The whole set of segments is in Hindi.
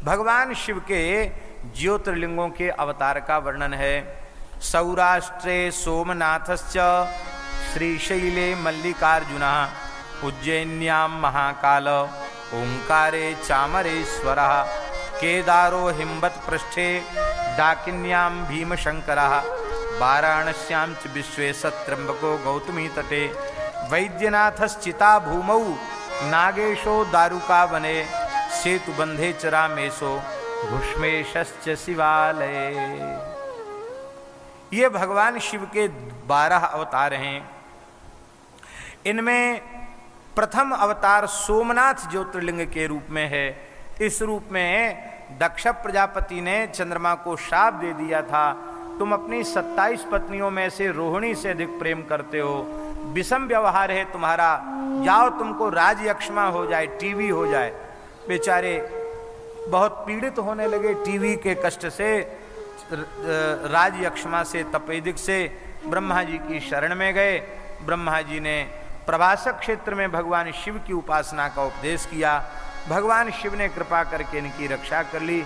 भगवान शिव के ज्योतिर्लिंगों के अवतार का वर्णन है। सौराष्ट्रे सोमनाथश्च श्रीशैले मल्लिकार्जुनः उज्जैन्यां महाकाल ओंकारे चामरेश्वरः केदारो हिम्बत्पृष्ठे डाकिन्यां भीमशंकरः वाराणस्यां च विश्वेशत्रम्बको गौतमी तटे वैद्यनाथश्चिता भूमौ नागेशो दारुकावने सेतुबंधे च रामेशो घुष्मेशश्च शिवालये। ये भगवान शिव के 12 अवतार हैं। इनमें प्रथम अवतार सोमनाथ ज्योतिर्लिंग के रूप में है। इस रूप में दक्ष प्रजापति ने चंद्रमा को शाप दे दिया था, तुम अपनी 27 पत्नियों में से रोहिणी से अधिक प्रेम करते हो, विषम व्यवहार है तुम्हारा, जाओ तुमको राजयक्ष्मा हो जाए, टीवी हो जाए। बेचारे बहुत पीड़ित होने लगे टीवी के कष्ट से, राजयक्ष्मा से, तपेदिक से ब्रह्मा जी की शरण में गए। ब्रह्मा जी ने प्रभासक क्षेत्र में भगवान शिव की उपासना का उपदेश किया। भगवान शिव ने कृपा करके इनकी रक्षा कर ली।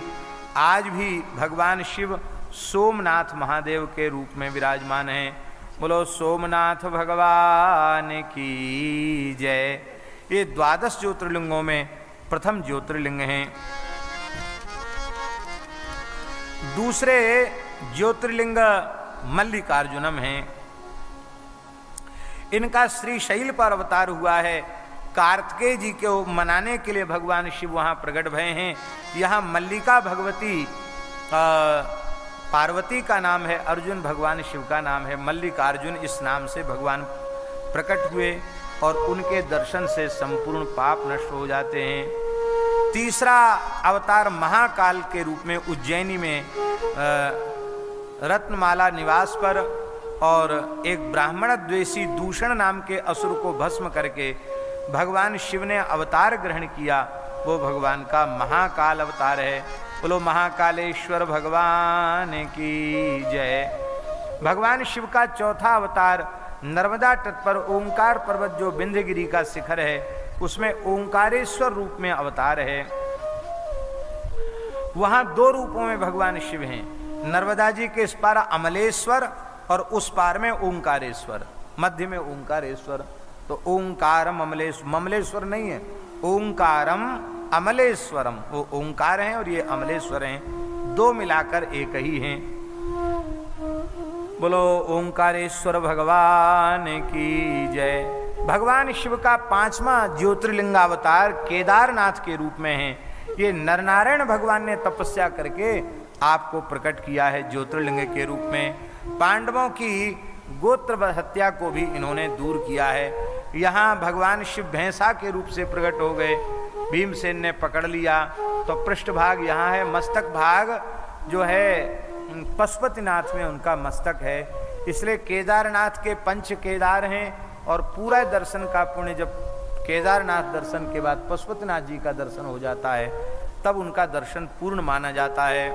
आज भी भगवान शिव सोमनाथ महादेव के रूप में विराजमान हैं। बोलो सोमनाथ भगवान की जय। ये 12 ज्योतिर्लिंगों में प्रथम ज्योतिर्लिंग हैं। दूसरे ज्योतिर्लिंग मल्लिकार्जुनम हैं। इनका श्रीशैल पर अवतार हुआ है। कार्तिकेय जी को मनाने के लिए भगवान शिव वहां प्रकट भये हैं। यहाँ मल्लिका भगवती पार्वती का नाम है, अर्जुन भगवान शिव का नाम है। मल्लिकार्जुन इस नाम से भगवान प्रकट हुए और उनके दर्शन से संपूर्ण पाप नष्ट हो जाते हैं। तीसरा अवतार महाकाल के रूप में उज्जैनी में रत्नमाला निवास पर और एक ब्राह्मण द्वेषी दूषण नाम के असुर को भस्म करके भगवान शिव ने अवतार ग्रहण किया। वो भगवान का महाकाल अवतार है। बोलो महाकालेश्वर भगवान की जय। भगवान शिव का चौथा अवतार नर्मदा तट पर ओंकार पर्वत जो विंध्यगिरि का शिखर है उसमें ओंकारेश्वर रूप में अवतार है। वहां 2 रूपों में भगवान शिव हैं। नर्मदा जी के इस पार अमलेश्वर और उस पार में ओंकारेश्वर, मध्य में ओंकारेश्वर। तो ओंकारम अमलेश्वर, ममलेश्वर नहीं है, ओंकारम अमलेश्वरम। वो ओंकार हैं और ये अमलेश्वर हैं, 2 मिलाकर एक ही हैं। बोलो ओंकारेश्वर भगवान की जय। भगवान शिव का 5वां ज्योतिर्लिंगावतार केदारनाथ के रूप में है। ये नरनारायण भगवान ने तपस्या करके आपको प्रकट किया है ज्योतिर्लिंग के रूप में। पांडवों की गोत्र हत्या को भी इन्होंने दूर किया है। यहाँ भगवान शिव भैंसा के रूप से प्रकट हो गए। भीमसेन ने पकड़ लिया तो पृष्ठभाग यहाँ है, मस्तक भाग जो है पशुपतिनाथ में उनका मस्तक है। इसलिए केदारनाथ के 5 केदार हैं और पूरा दर्शन का पुण्य जब केदारनाथ दर्शन के बाद पशुपतिनाथ जी का दर्शन हो जाता है तब उनका दर्शन पूर्ण माना जाता है।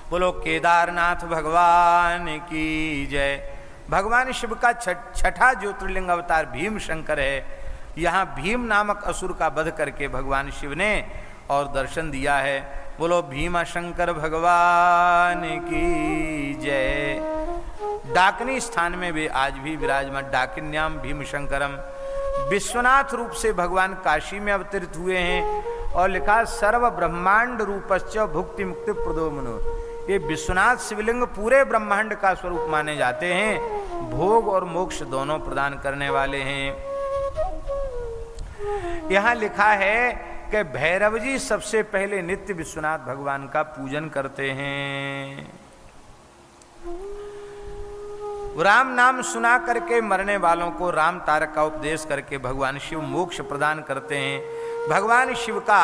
बोलो केदारनाथ भगवान की जय। भगवान शिव का 6ठा ज्योतिर्लिंग अवतार भीम शंकर है। यहाँ भीम नामक असुर का वध करके भगवान शिव ने और दर्शन दिया है। बोलो भीमा शंकर भगवान की जय। डाकिनी स्थान में वे आज भी विराजमान, डाकिन्याम भीम शंकरम। विश्वनाथ रूप से भगवान काशी में अवतरित हुए हैं और लिखा सर्व ब्रह्मांड रूपश्च भुक्ति मुक्ति प्रदो मनो। ये विश्वनाथ शिवलिंग पूरे ब्रह्मांड का स्वरूप माने जाते हैं, भोग और मोक्ष दोनों प्रदान करने वाले हैं। यहाँ लिखा है कि भैरव जी सबसे पहले नित्य विश्वनाथ भगवान का पूजन करते हैं। राम नाम सुना करके मरने वालों को राम तारक का उपदेश करके भगवान शिव मोक्ष प्रदान करते हैं। भगवान शिव का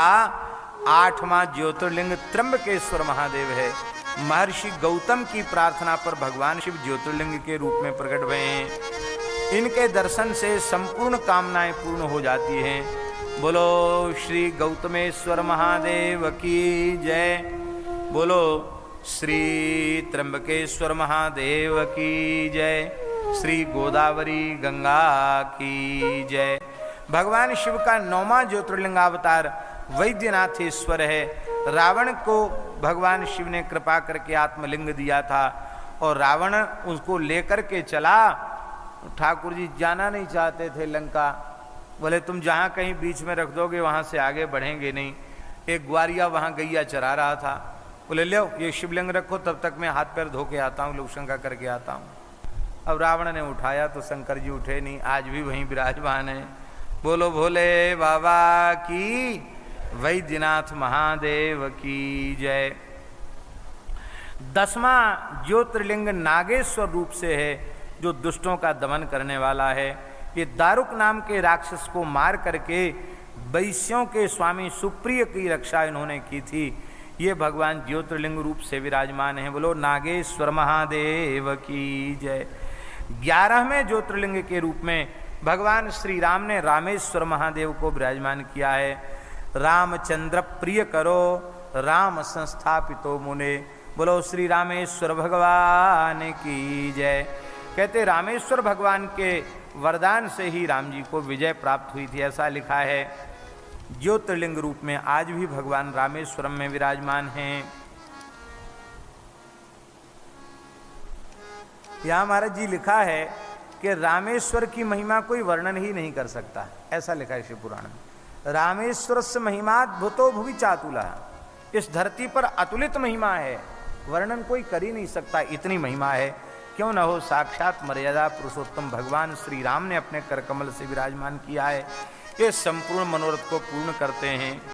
8वां ज्योतिर्लिंग त्र्यंबकेश्वर महादेव है। महर्षि गौतम की प्रार्थना पर भगवान शिव ज्योतिर्लिंग के रूप में प्रकट हुए हैं। इनके दर्शन से संपूर्ण कामनाएं पूर्ण हो जाती हैं। बोलो श्री गौतमेश्वर महादेव की जय। बोलो श्री त्र्यंबकेश्वर महादेव की जय। श्री गोदावरी गंगा की जय। भगवान शिव का 9वां ज्योतिर्लिंगावतार वैद्यनाथेश्वर है। रावण को भगवान शिव ने कृपा करके आत्मलिंग दिया था और रावण उसको लेकर के चला। ठाकुर जी जाना नहीं चाहते थे लंका, बोले तुम जहाँ कहीं बीच में रख दोगे वहाँ से आगे बढ़ेंगे नहीं। एक ग्वारिया वहाँ गैया चरा रहा था, बोले लो ये शिवलिंग रखो, तब तक मैं हाथ पैर धो के आता हूँ, लोक शंका करके आता हूँ। अब रावण ने उठाया तो शंकर जी उठे नहीं, आज भी वहीं विराजमान है। बोलो भोले बाबा की, वैद्यनाथ महादेव की जय। 10वां ज्योतिर्लिंग नागेश्वर रूप से है, जो दुष्टों का दमन करने वाला है। ये दारुक नाम के राक्षस को मार करके वैश्यों के स्वामी सुप्रिय की रक्षा इन्होंने की थी। ये भगवान ज्योतिर्लिंग रूप से विराजमान है। बोलो नागेश्वर महादेव की जय। 11वें ज्योतिर्लिंग के रूप में भगवान श्री राम ने रामेश्वर महादेव को विराजमान किया है। रामचंद्र प्रिय करो राम संस्थापितो मुने। बोलो श्री रामेश्वर भगवान की जय। कहते रामेश्वर भगवान के वरदान से ही राम जी को विजय प्राप्त हुई थी, ऐसा लिखा है। ज्योतिर्लिंग रूप में आज भी भगवान रामेश्वरम में विराजमान हैं। यहां महाराज जी लिखा है कि रामेश्वर की महिमा कोई वर्णन ही नहीं कर सकता, ऐसा लिखा है शिव पुराण में। रामेश्वर से महिमात भूतो भुवि चातुला, इस धरती पर अतुलित महिमा है, वर्णन कोई कर ही नहीं सकता, इतनी महिमा है। क्यों न हो, साक्षात मर्यादा पुरुषोत्तम भगवान श्री राम ने अपने करकमल से विराजमान किया है। ये संपूर्ण मनोरथ को पूर्ण करते हैं।